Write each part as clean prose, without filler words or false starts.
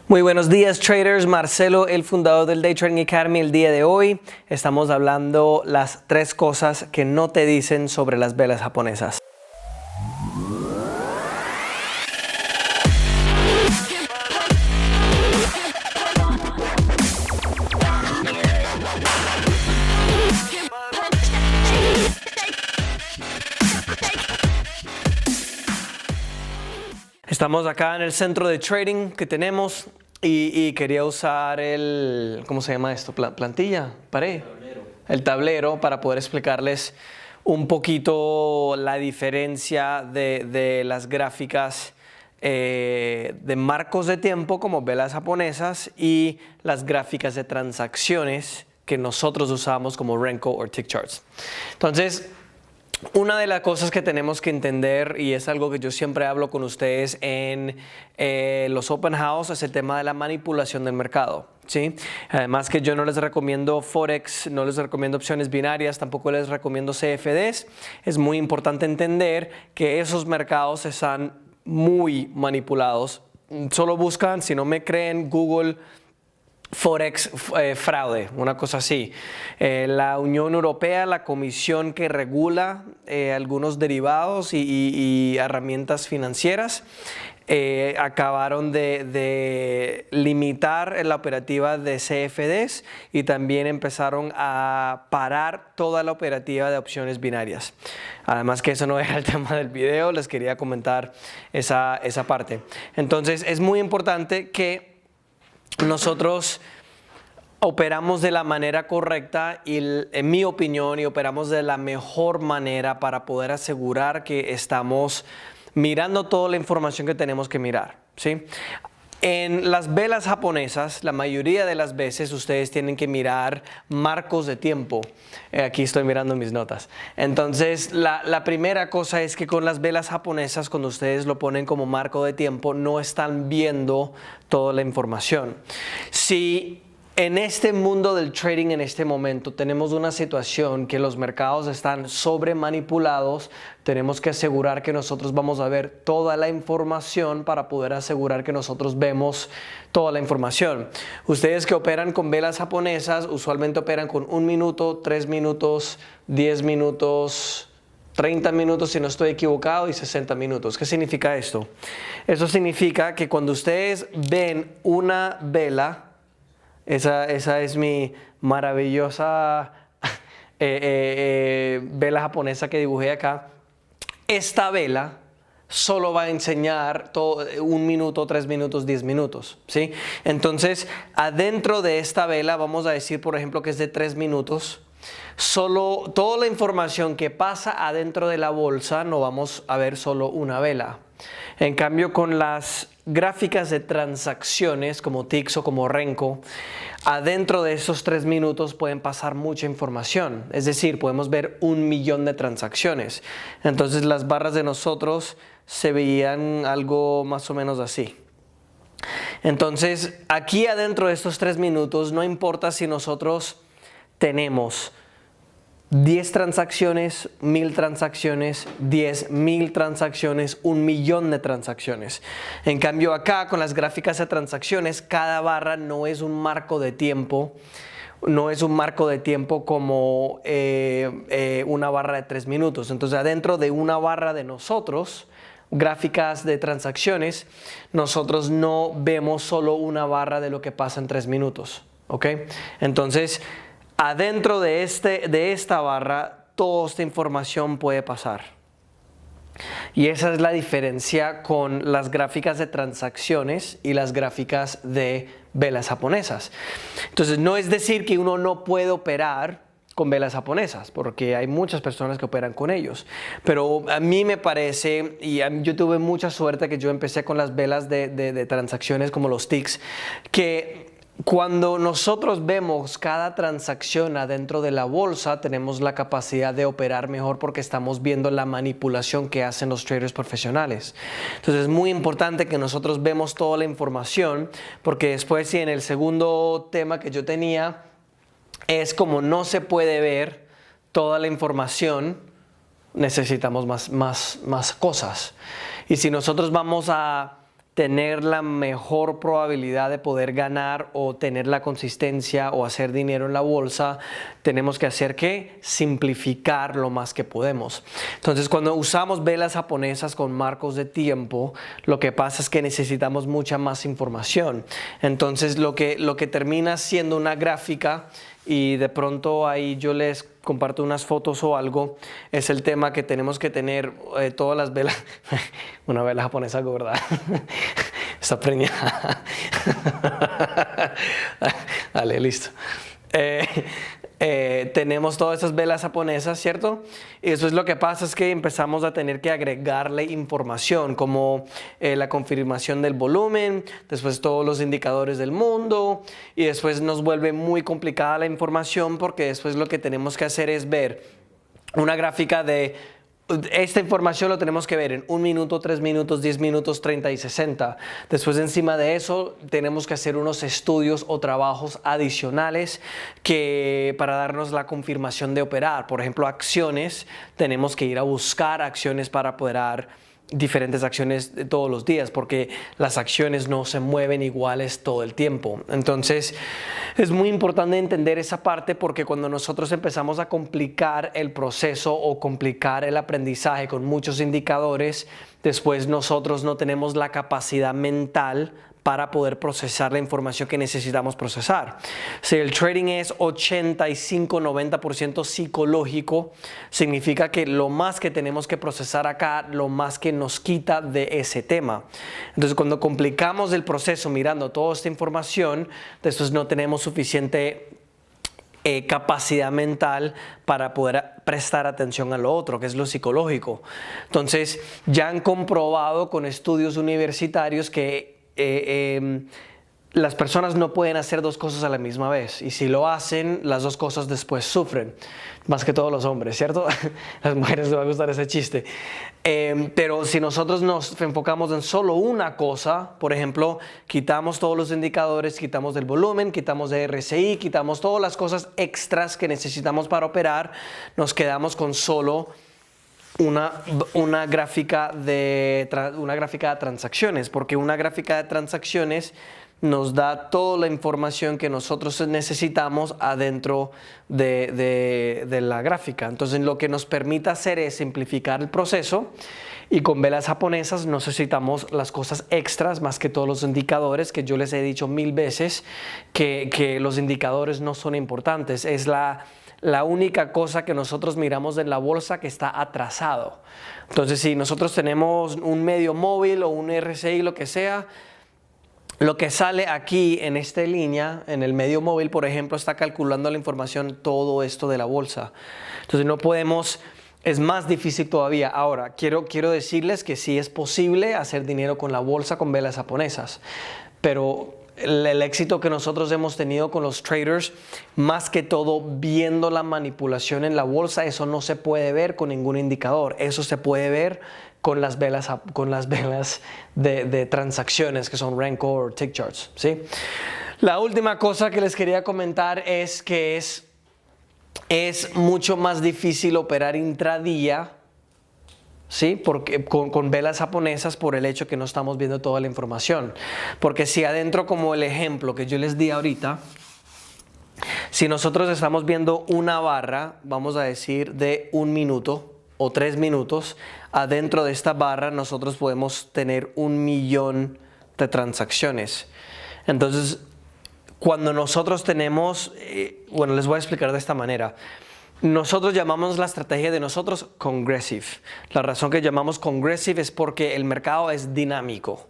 Muy buenos días traders, Marcelo, el fundador del Day Trading Academy. El día de hoy estamos hablando las 3 cosas que no te dicen sobre las velas japonesas. Estamos acá en el centro de trading que tenemos y quería usar el, ¿cómo se llama esto? ¿Plantilla? ¿Pared? El tablero para poder explicarles un poquito la diferencia de las gráficas de marcos de tiempo como velas japonesas y las gráficas de transacciones que nosotros usamos como Renko o Tick Charts. Entonces, una de las cosas que tenemos que entender, y es algo que yo siempre hablo con ustedes en los Open House, es el tema de la manipulación del mercado, ¿sí? Además que yo no les recomiendo Forex, no les recomiendo opciones binarias, tampoco les recomiendo CFDs. Es muy importante entender que esos mercados están muy manipulados. Solo buscan, si no me creen, Google Forex fraude, una cosa así. La Unión Europea, la comisión que regula algunos derivados y herramientas financieras, acabaron de limitar la operativa de CFDs y también empezaron a parar toda la operativa de opciones binarias. Además que eso no era el tema del video, les quería comentar esa parte. Entonces es muy importante que nosotros operamos de la manera correcta y, en mi opinión, y operamos de la mejor manera para poder asegurar que estamos mirando toda la información que tenemos que mirar, ¿sí? En las velas japonesas, la mayoría de las veces ustedes tienen que mirar marcos de tiempo. Aquí estoy mirando mis notas. Entonces, la primera cosa es que con las velas japonesas, cuando ustedes lo ponen como marco de tiempo, no están viendo toda la información. Si en este mundo del trading en este momento tenemos una situación que los mercados están sobremanipulados, tenemos que asegurar que nosotros vamos a ver toda la información para poder asegurar que nosotros vemos toda la información. Ustedes que operan con velas japonesas usualmente operan con 1 minuto, 3 minutos, 10 minutos, 30 minutos si no estoy equivocado y 60 minutos. ¿Qué significa esto? Eso significa que cuando ustedes ven una vela, esa es mi maravillosa vela japonesa que dibujé acá. Esta vela solo va a enseñar 1 minuto, 3 minutos, 10 minutos, ¿sí? Entonces, adentro de esta vela, vamos a decir, por ejemplo, que es de 3 minutos. Solo toda la información que pasa adentro de la bolsa no vamos a ver solo una vela. En cambio, con las gráficas de transacciones como TIX o como Renko, adentro de esos 3 minutos pueden pasar mucha información. Es decir, podemos ver 1.000.000 de transacciones. Entonces las barras de nosotros se veían algo más o menos así. Entonces aquí adentro de estos 3 minutos no importa si nosotros tenemos 10 transacciones, 1.000 transacciones, 10.000 transacciones, 1.000.000 de transacciones. En cambio acá con las gráficas de transacciones, cada barra no es un marco de tiempo. No es un marco de tiempo como una barra de 3 minutos. Entonces adentro de una barra de nosotros, gráficas de transacciones, nosotros no vemos solo una barra de lo que pasa en 3 minutos. ¿Ok? Entonces, adentro de esta barra, toda esta información puede pasar. Y esa es la diferencia con las gráficas de transacciones y las gráficas de velas japonesas. Entonces, no es decir que uno no puede operar con velas japonesas, porque hay muchas personas que operan con ellos. Pero a mí me parece, y yo tuve mucha suerte que yo empecé con las velas de transacciones como los TICs, que cuando nosotros vemos cada transacción adentro de la bolsa, tenemos la capacidad de operar mejor porque estamos viendo la manipulación que hacen los traders profesionales. Entonces es muy importante que nosotros vemos toda la información, porque después, si en el segundo tema que yo tenía, es como no se puede ver toda la información, necesitamos más cosas. Y si nosotros vamos a tener la mejor probabilidad de poder ganar o tener la consistencia o hacer dinero en la bolsa, tenemos que hacer que simplificar lo más que podemos. Entonces, cuando usamos velas japonesas con marcos de tiempo, lo que pasa es que necesitamos mucha más información. Entonces, lo que termina siendo una gráfica, y de pronto ahí yo les comparto unas fotos o algo, es el tema que tenemos que tener todas las velas. Una vela japonesa gorda. Está preñada. Dale, listo. Tenemos todas esas velas japonesas, ¿cierto? Y después lo que pasa es que empezamos a tener que agregarle información como la confirmación del volumen, después todos los indicadores del mundo, y después nos vuelve muy complicada la información porque después lo que tenemos que hacer es ver una gráfica de esta información. Lo tenemos que ver en 1 minuto, 3 minutos, 10 minutos, 30 y 60. Después, encima de eso, tenemos que hacer unos estudios o trabajos adicionales para darnos la confirmación de operar. Por ejemplo, acciones, tenemos que ir a buscar acciones para operar diferentes acciones de todos los días, porque las acciones no se mueven iguales todo el tiempo. Entonces es muy importante entender esa parte, porque cuando nosotros empezamos a complicar el proceso o complicar el aprendizaje con muchos indicadores, después nosotros no tenemos la capacidad mental para poder procesar la información que necesitamos procesar. Si el trading es 85-90% psicológico, significa que lo más que tenemos que procesar acá, lo más que nos quita de ese tema. Entonces, cuando complicamos el proceso mirando toda esta información, después no tenemos suficiente capacidad mental para poder prestar atención a lo otro, que es lo psicológico. Entonces, ya han comprobado con estudios universitarios que las personas no pueden hacer dos cosas a la misma vez, y si lo hacen, las dos cosas después sufren, más que todos los hombres, ¿cierto? Las mujeres les va a gustar ese chiste, pero si nosotros nos enfocamos en solo una cosa, por ejemplo, quitamos todos los indicadores, quitamos el volumen, quitamos de RSI, quitamos todas las cosas extras que necesitamos para operar, nos quedamos con solo una gráfica de transacciones, porque una gráfica de transacciones nos da toda la información que nosotros necesitamos adentro de la gráfica. Entonces, lo que nos permite hacer es simplificar el proceso, y con velas japonesas necesitamos las cosas extras más que todos los indicadores, que yo les he dicho 1000 veces que los indicadores no son importantes. Es la única cosa que nosotros miramos en la bolsa que está atrasado. Entonces, si nosotros tenemos un medio móvil o un RSI, lo que sea, lo que sale aquí en esta línea, en el medio móvil, por ejemplo, está calculando la información, todo esto de la bolsa. Entonces, no podemos, es más difícil todavía. Ahora, quiero decirles que sí es posible hacer dinero con la bolsa con velas japonesas, pero el éxito que nosotros hemos tenido con los traders, más que todo viendo la manipulación en la bolsa, eso no se puede ver con ningún indicador. Eso se puede ver con las velas de transacciones, que son Renko o Tick Charts, ¿sí? La última cosa que les quería comentar es que es mucho más difícil operar intradía, ¿sí? Porque con velas japonesas, por el hecho que no estamos viendo toda la información. Porque si adentro, como el ejemplo que yo les di ahorita, si nosotros estamos viendo una barra, vamos a decir de 1 minuto o 3 minutos, adentro de esta barra nosotros podemos tener 1 millón de transacciones. Entonces, cuando nosotros tenemos, bueno, les voy a explicar de esta manera. Nosotros llamamos la estrategia de nosotros Congressive. La razón que llamamos Congressive es porque el mercado es dinámico.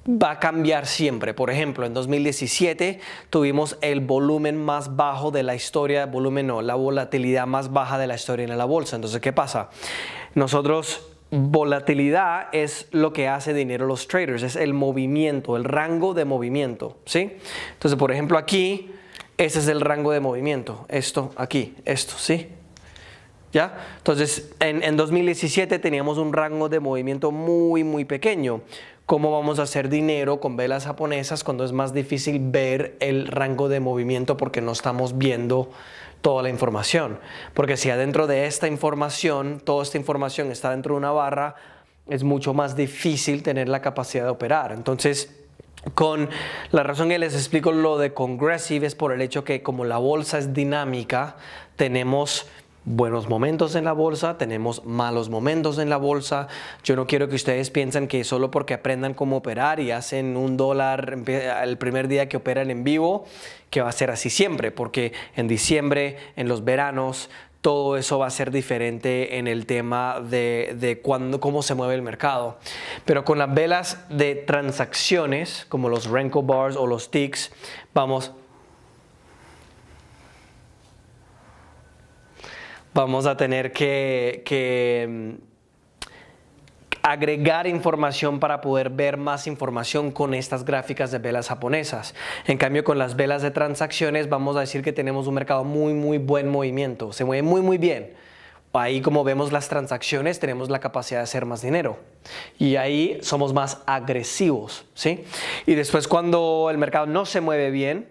Va a cambiar siempre. Por ejemplo, en 2017 tuvimos el volumen más bajo de la historia, la volatilidad más baja de la historia en la bolsa. Entonces, ¿qué pasa? Volatilidad es lo que hace dinero los traders, es el movimiento, el rango de movimiento, ¿sí? Entonces, por ejemplo, aquí, ese es el rango de movimiento, esto aquí, esto, ¿sí? ¿Ya? Entonces, en 2017 teníamos un rango de movimiento muy, muy pequeño. ¿Cómo vamos a hacer dinero con velas japonesas cuando es más difícil ver el rango de movimiento porque no estamos viendo toda la información? Porque si adentro de esta información, toda esta información está dentro de una barra, es mucho más difícil tener la capacidad de operar. Entonces, la razón que les explico lo de Congressive es por el hecho que como la bolsa es dinámica, tenemos buenos momentos en la bolsa, tenemos malos momentos en la bolsa. Yo no quiero que ustedes piensen que solo porque aprendan cómo operar y hacen $1 el primer día que operan en vivo, que va a ser así siempre, porque en diciembre, en los veranos, todo eso va a ser diferente en el tema de cómo se mueve el mercado. Pero con las velas de transacciones, como los Renko Bars o los ticks, vamos a tener que agregar información para poder ver más información con estas gráficas de velas japonesas. En cambio, con las velas de transacciones vamos a decir que tenemos un mercado muy buen movimiento, se mueve muy bien. Ahí, como vemos las transacciones, tenemos la capacidad de hacer más dinero y ahí somos más agresivos, ¿sí? Y después, cuando el mercado no se mueve bien,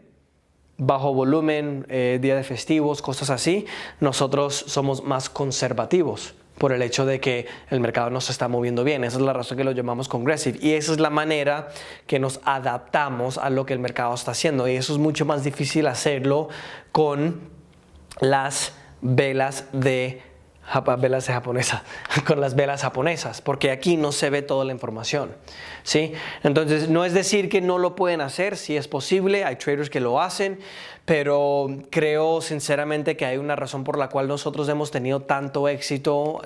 bajo volumen, día de festivos, cosas así, nosotros somos más conservativos por el hecho de que el mercado no se está moviendo bien. Esa es la razón que lo llamamos Congressive y esa es la manera que nos adaptamos a lo que el mercado está haciendo, y eso es mucho más difícil hacerlo con las velas de japonesa, con las velas japonesas, porque aquí no se ve toda la información, ¿sí? Entonces, no es decir que no lo pueden hacer, sí es posible, hay traders que lo hacen, pero creo sinceramente que hay una razón por la cual nosotros hemos tenido tanto éxito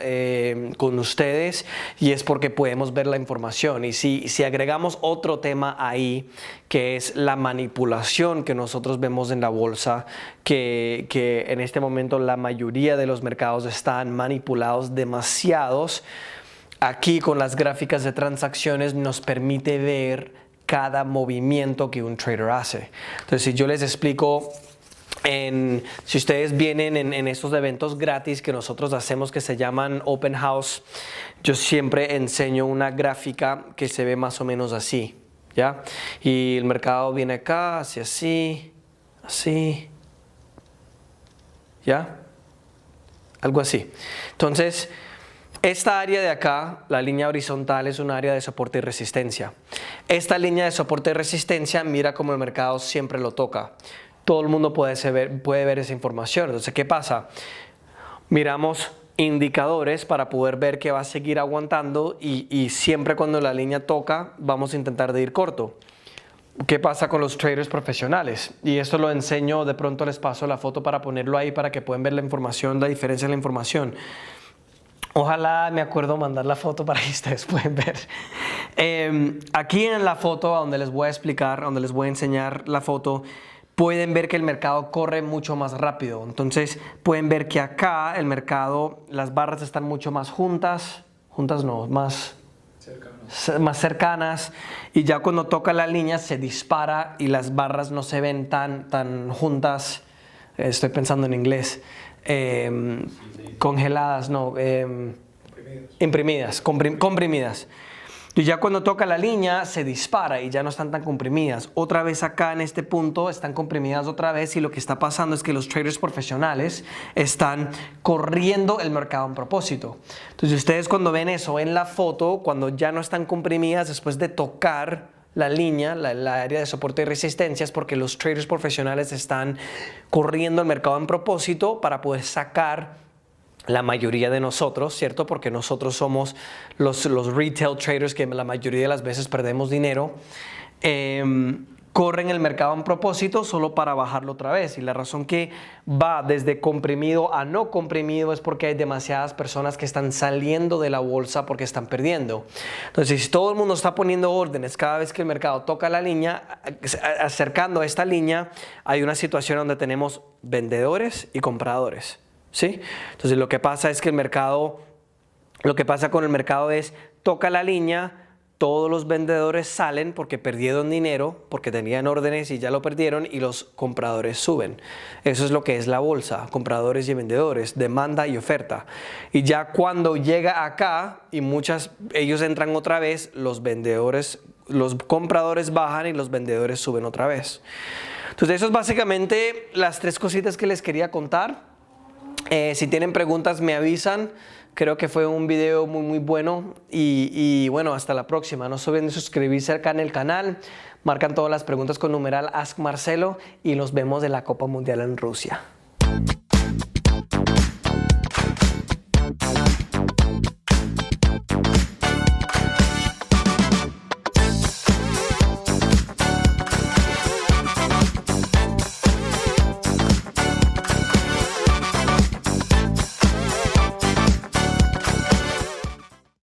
con ustedes, y es porque podemos ver la información. Y si agregamos otro tema ahí, que es la manipulación que nosotros vemos en la bolsa, que en este momento la mayoría de los mercados están manipulados demasiados, aquí con las gráficas de transacciones nos permite ver cada movimiento que un trader hace. Entonces, si yo les explico, si ustedes vienen en estos eventos gratis que nosotros hacemos que se llaman Open House, yo siempre enseño una gráfica que se ve más o menos así, ¿ya? Y el mercado viene acá, hacia así, ¿ya? Algo así. Entonces, esta área de acá, la línea horizontal, es un área de soporte y resistencia. Esta línea de soporte y resistencia, mira cómo el mercado siempre lo toca. Todo el mundo puede ver esa información. Entonces, ¿qué pasa? Miramos indicadores para poder ver que va a seguir aguantando y siempre cuando la línea toca, vamos a intentar de ir corto. ¿Qué pasa con los traders profesionales? Y esto lo enseño, de pronto les paso la foto para ponerlo ahí para que puedan ver la información, la diferencia en la información. Ojalá me acuerdo mandar la foto para que ustedes puedan ver. Aquí en la foto, donde les voy a explicar, donde les voy a enseñar la foto, pueden ver que el mercado corre mucho más rápido. Entonces pueden ver que acá el mercado, las barras están mucho más juntas no, más cercanas, y ya cuando toca la línea se dispara y las barras no se ven tan juntas. Estoy pensando en inglés. Congeladas, no, comprimidas. Y ya cuando toca la línea se dispara y ya no están tan comprimidas. Otra vez acá en este punto están comprimidas otra vez, y lo que está pasando es que los traders profesionales están corriendo el mercado en propósito. Entonces, ustedes cuando ven eso en la foto, cuando ya no están comprimidas después de tocar la línea, la área de soporte y resistencia, es porque los traders profesionales están corriendo el mercado en propósito para poder sacar la mayoría de nosotros, ¿cierto? Porque nosotros somos los retail traders que la mayoría de las veces perdemos dinero. Corren el mercado en propósito solo para bajarlo otra vez, y la razón que va desde comprimido a no comprimido es porque hay demasiadas personas que están saliendo de la bolsa porque están perdiendo. Entonces, si todo el mundo está poniendo órdenes cada vez que el mercado toca la línea, acercando a esta línea, hay una situación donde tenemos vendedores y compradores, ¿sí? Entonces, lo que pasa con el mercado es, toca la línea, todos los vendedores salen porque perdieron dinero, porque tenían órdenes y ya lo perdieron, y los compradores suben. Eso es lo que es la bolsa, compradores y vendedores, demanda y oferta. Y ya cuando llega acá y ellos entran otra vez, los compradores bajan y los vendedores suben otra vez. Entonces, eso es básicamente las tres cositas que les quería contar. Si tienen preguntas me avisan. Creo que fue un video muy bueno y bueno, hasta la próxima. No se olviden de suscribirse acá en el canal. Marcan todas las preguntas con numeral Ask Marcelo y nos vemos en la Copa Mundial en Rusia.